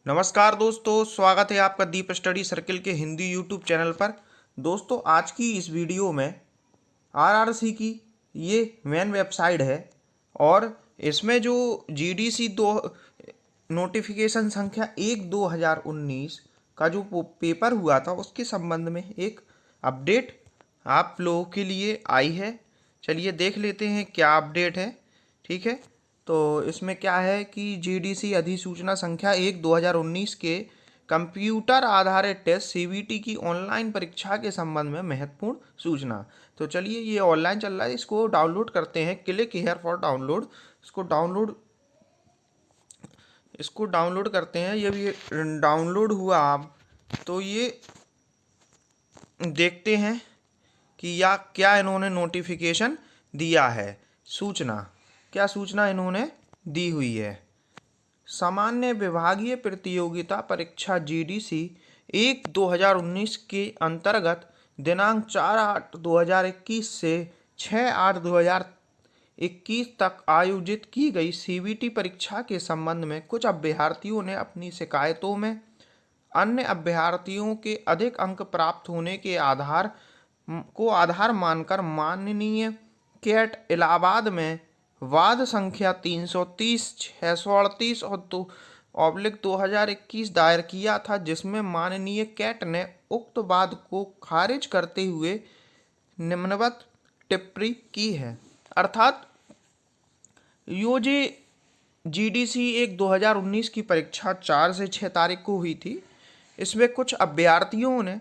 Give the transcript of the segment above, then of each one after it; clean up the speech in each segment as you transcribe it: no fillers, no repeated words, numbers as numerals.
नमस्कार दोस्तों, स्वागत है आपका दीप स्टडी सर्किल के हिंदी यूट्यूब चैनल पर। दोस्तों, आज की इस वीडियो में आरआरसी की ये मेन वेबसाइट है और इसमें जो जीडीसी दो नोटिफिकेशन संख्या 1/2019 का जो पेपर हुआ था उसके संबंध में एक अपडेट आप लोगों के लिए आई है। चलिए देख लेते हैं क्या अपडेट है। ठीक है, तो इसमें क्या है कि जीडीसी अधिसूचना संख्या 1/2019 के कंप्यूटर आधारित टेस्ट सीबीटी की ऑनलाइन परीक्षा के संबंध में महत्वपूर्ण सूचना। तो चलिए, ये ऑनलाइन चल रहा है, इसको डाउनलोड करते हैं। Click here for download. इसको डाउनलोड करते हैं। ये डाउनलोड हुआ अब तो ये देखते हैं कि या क्या इन्होंने नोटिफिकेशन दिया है। क्या सूचना इन्होंने दी हुई है। सामान्य विभागीय प्रतियोगिता परीक्षा जीडीसी 1/2019 के अंतर्गत दिनांक 4/8/2021 से 6/8/2021 तक आयोजित की गई सीबीटी परीक्षा के संबंध में कुछ अभ्यर्थियों ने अपनी शिकायतों में अन्य अभ्यर्थियों के अधिक अंक प्राप्त होने के आधार मानकर माननीय कैट इलाहाबाद में वाद संख्या 330/638 और 2/2021 दायर किया था, जिसमें माननीय कैट ने उक्त वाद को खारिज करते हुए निम्नवत टिप्पणी की है। अर्थात यो जे जीडीसी 1/2019 की परीक्षा 4 से 6 तारीख को हुई थी। इसमें कुछ अभ्यर्थियों ने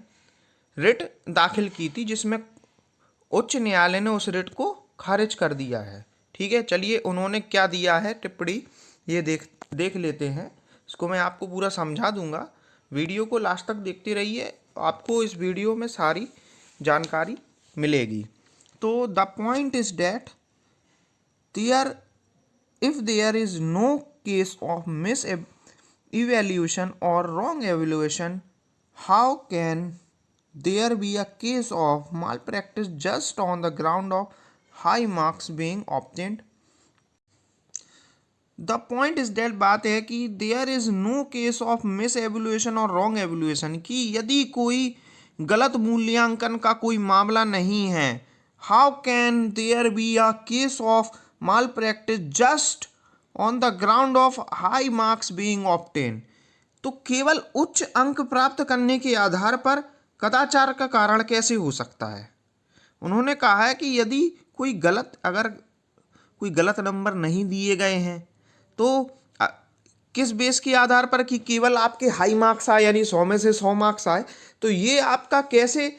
रिट दाखिल की थी, जिसमें उच्च न्यायालय ने उस रिट को खारिज कर दिया है। ठीक है, चलिए उन्होंने क्या दिया है टिप्पणी, ये देख लेते हैं। इसको मैं आपको पूरा समझा दूंगा। वीडियो को लास्ट तक देखते रहिए, आपको इस वीडियो में सारी जानकारी मिलेगी। तो the point is that there if there is no case of mis-evaluation or wrong evaluation, how can there be a case of malpractice just on the ground of high marks being obtained? The point is that, बात है कि there is no case of mis evaluation और wrong एवल्यूएशन, कि यदि कोई गलत मूल्यांकन का कोई मामला नहीं है, how can there be a case of malpractice just on the ground of high marks being obtain. तो केवल उच्च अंक प्राप्त करने के आधार पर कदाचार का कारण कैसे हो सकता है। उन्होंने कहा है कि यदि अगर कोई गलत नंबर नहीं दिए गए हैं तो किस बेस के आधार पर कि केवल आपके हाई मार्क्स आए, यानी 100 में से 100 मार्क्स आए, तो ये आपका कैसे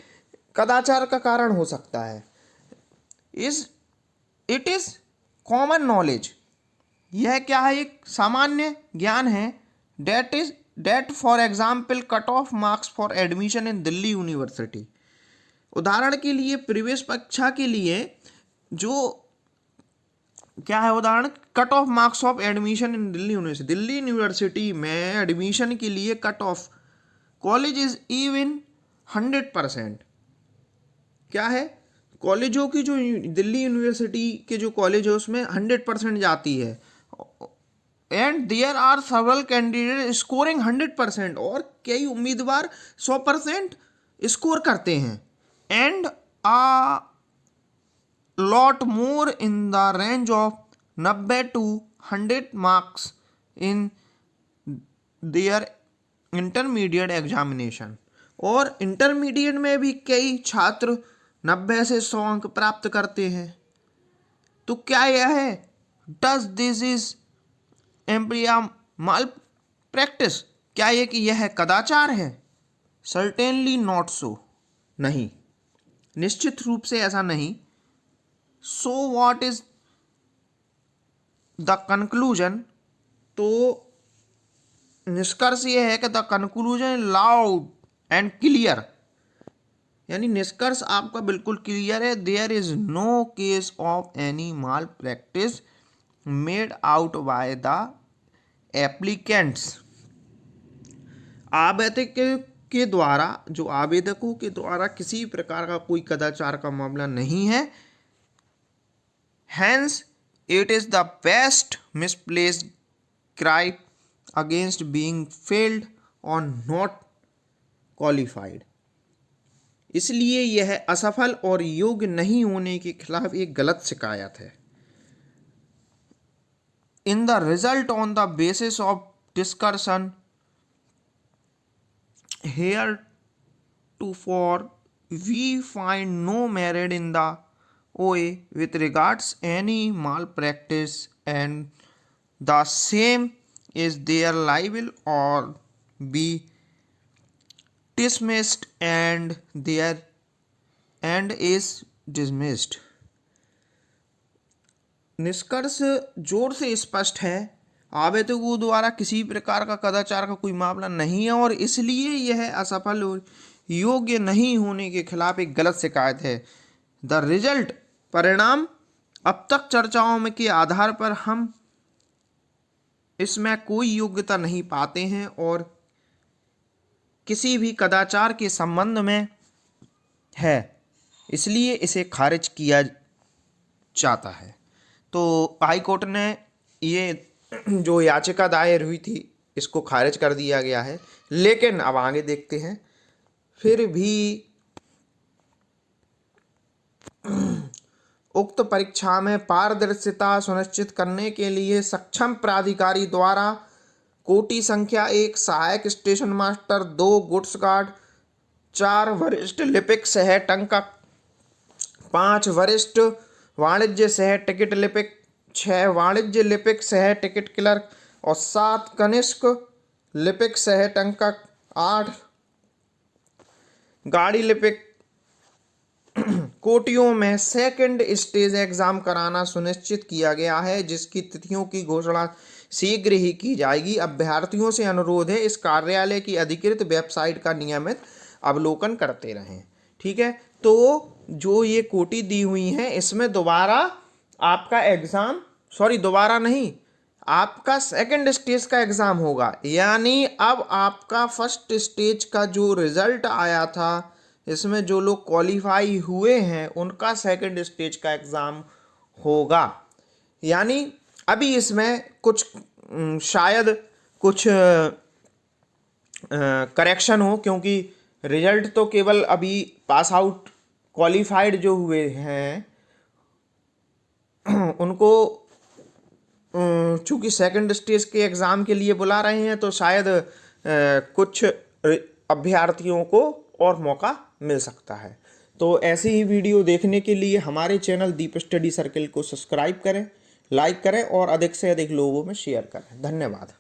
कदाचार का कारण हो सकता है। इट इज कॉमन नॉलेज, यह क्या है, एक सामान्य ज्ञान है। That for example cut off marks for admission in Delhi University. उदाहरण के लिए प्रवेश परीक्षा के लिए जो क्या है उदाहरण, cut off marks of admission in Delhi university में एडमिशन के लिए cut off college is even 100%। क्या है, कॉलेजों की जो दिल्ली यूनिवर्सिटी के जो कॉलेज है उसमें 100% जाती है। And there are several candidate scoring 100%, और कई उम्मीदवार 100% स्कोर करते हैं। And a lot more in the range of 90 to 100 marks in their intermediate examination। और इंटरमीडिएट में भी कई छात्र 90 से 100 अंक प्राप्त करते हैं। तो क्या यह है, डज दिस इज एम्प्रिया माल प्रैक्टिस, क्या ये कि यह कदाचार है? सर्टेनली नॉट सो, नहीं, निश्चित रूप से ऐसा नहीं। So what is the conclusion, तो निष्कर्ष यह है कि the conclusion loud and clear, यानी निष्कर्ष आपका बिल्कुल क्लियर है। There is no case of any malpractice made out by the applicants. आवेदकों के द्वारा किसी प्रकार का कोई कदाचार का मामला नहीं है। Hence, it is the best misplaced cry against being failed और नॉट क्वालिफाइड। इसलिए यह असफल और योग्य नहीं होने के खिलाफ एक गलत शिकायत है। In the result on the basis of discussion heretofore we find no merit in the OA with regards any malpractice, and the same is there liable or be dismissed and is dismissed। निष्कर्ष जोर से स्पष्ट है, आवेदकों द्वारा किसी प्रकार का कदाचार का कोई मामला नहीं है और इसलिए यह असफल और योग्य नहीं होने के खिलाफ एक गलत शिकायत है। द रिजल्ट परिणाम अब तक चर्चाओं में के आधार पर हम इसमें कोई योग्यता नहीं पाते हैं और किसी भी कदाचार के संबंध में है, इसलिए इसे खारिज किया जाता है। तो हाई कोर्ट ने ये जो याचिका दायर हुई थी इसको खारिज कर दिया गया है। लेकिन अब आगे देखते हैं, फिर भी उक्त परीक्षा में पारदर्शिता सुनिश्चित करने के लिए सक्षम प्राधिकारी द्वारा कोटि संख्या 1 सहायक स्टेशन मास्टर, 2 गुड्स गार्ड, 4 वरिष्ठ लिपिक सह टंकक, 5 वरिष्ठ वाणिज्य सह टिकट लिपिक, 6 वाणिज्य लिपिक सह टिकट क्लर्क और 7 कनिष्क लिपिक सह टंकक, 8 गाड़ी लिपिक कोटियों में सेकंड स्टेज एग्जाम कराना सुनिश्चित किया गया है, जिसकी तिथियों की घोषणा शीघ्र ही की जाएगी। अभ्यर्थियों से अनुरोध है इस कार्यालय की अधिकृत वेबसाइट का नियमित अवलोकन करते रहें। ठीक है, तो जो ये कोटि दी हुई हैं इसमें दोबारा आपका एग्ज़ाम, दोबारा नहीं, आपका सेकंड स्टेज का एग्ज़ाम होगा। यानी अब आपका फर्स्ट स्टेज का जो रिज़ल्ट आया था, इसमें जो लोग क्वालिफाई हुए हैं उनका सेकंड स्टेज का एग्ज़ाम होगा। यानी अभी इसमें कुछ शायद कुछ करेक्शन हो, क्योंकि रिजल्ट तो केवल अभी पास आउट क्वालिफाइड जो हुए हैं उनको चूँकि सेकंड स्टेज के एग्ज़ाम के लिए बुला रहे हैं, तो शायद कुछ अभ्यर्थियों को और मौका मिल सकता है। तो ऐसी ही वीडियो देखने के लिए हमारे चैनल दीप स्टडी सर्किल को सब्सक्राइब करें, लाइक करें और अधिक से अधिक लोगों में शेयर करें। धन्यवाद।